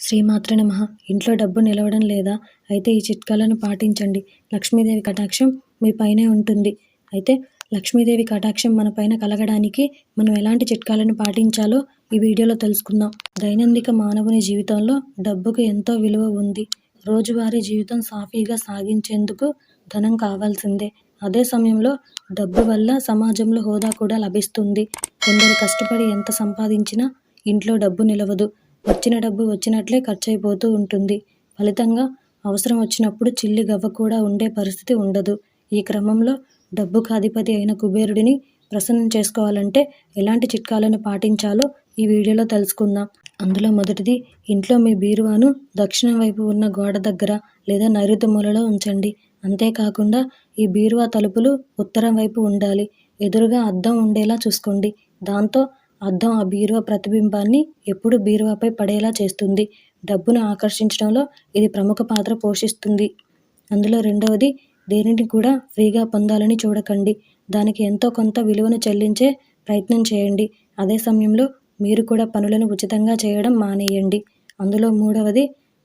శ్రీమాత్రే నమః. ఇంట్లో డబ్బు నిలవడం లేదా? అయితే ఈ చిట్కాలను పాటించండి. లక్ష్మీదేవి కటాక్షం మీ పైనే ఉంటుంది. అయితే లక్ష్మీదేవి కటాక్షం మన పైన కలగడానికి మనం ఎలాంటి చిట్కాలను పాటించాలో ఈ వీడియోలో తెలుసుకుందాం. దైనందిక మానవుని జీవితంలో డబ్బుకు ఎంతో విలువ ఉంది. రోజువారీ జీవితం సాఫీగా సాగించేందుకు ధనం కావాల్సిందే. అదే సమయంలో డబ్బు వల్ల సమాజంలో హోదా కూడా లభిస్తుంది. కొందరు కష్టపడి ఎంత సంపాదించినా ఇంట్లో డబ్బు నిలవదు. వచ్చిన డబ్బు వచ్చినట్లే ఖర్చయిపోతూ ఉంటుంది. ఫలితంగా అవసరం వచ్చినప్పుడు చిల్లి గవ్వ కూడా ఉండే పరిస్థితి ఉండదు. ఈ క్రమంలో డబ్బుకు అధిపతి అయిన కుబేరుడిని ప్రసన్నం చేసుకోవాలంటే ఎలాంటి చిట్కాలను పాటించాలో ఈ వీడియోలో తెలుసుకుందాం. అందులో మొదటిది, ఇంట్లో మీ బీరువాను దక్షిణం వైపు ఉన్న గోడ దగ్గర లేదా నైరుతి మూలలో ఉంచండి. అంతేకాకుండా ఈ బీరువా తలుపులు ఉత్తరం వైపు ఉండాలి. ఎదురుగా అద్దం ఉండేలా చూసుకోండి. దాంతో అద్దం ఆ బీరువా ప్రతిబింబాన్ని ఎప్పుడు బీరువాపై పడేలా చేస్తుంది. డబ్బును ఆకర్షించడంలో ఇది ప్రముఖ పాత్ర పోషిస్తుంది. అందులో రెండవది, దేనిని కూడా ఫ్రీగా పొందాలని చూడకండి. దానికి ఎంతో కొంత విలువను చెల్లించే ప్రయత్నం చేయండి. అదే సమయంలో మీరు కూడా పనులను ఉచితంగా చేయడం మానేయండి. అందులో మూడవది,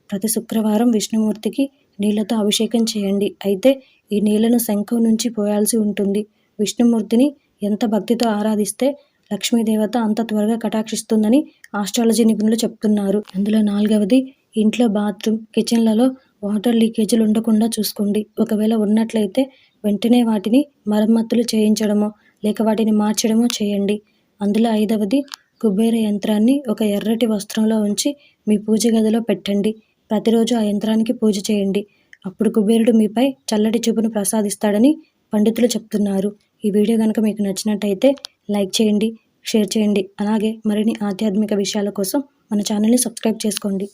ప్రతి శుక్రవారం విష్ణుమూర్తికి నీళ్లతో అభిషేకం చేయండి. అయితే ఈ నీళ్లను శంఖం నుంచి పోయాల్సి ఉంటుంది. విష్ణుమూర్తిని ఎంత భక్తితో ఆరాధిస్తే లక్ష్మీదేవత అంత త్వరగా కటాక్షిస్తుందని ఆస్ట్రాలజీ నిపుణులు చెప్తున్నారు. అందులో నాలుగవది, ఇంట్లో బాత్రూమ్, కిచెన్లలో వాటర్ లీకేజీలు ఉండకుండా చూసుకోండి. ఒకవేళ ఉన్నట్లయితే వెంటనే వాటిని మరమ్మతులు చేయించడమో లేక వాటిని మార్చడమో చేయండి. అందులో ఐదవది, కుబేర యంత్రాన్ని ఒక ఎర్రటి వస్త్రంలో ఉంచి మీ పూజ గదిలో పెట్టండి. ప్రతిరోజు ఆ యంత్రానికి పూజ చేయండి. అప్పుడు కుబేరుడు మీపై చల్లటి చూపును ప్రసాదిస్తాడని పండితులు చెప్తున్నారు. ఈ వీడియో కనుక మీకు నచ్చినట్టయితే లైక్ చేయండి, షేర్ చేయండి. అలాగే మరిన్ని ఆధ్యాత్మిక విషయాల కోసం మన ఛానల్ని సబ్స్క్రైబ్ చేసుకోండి.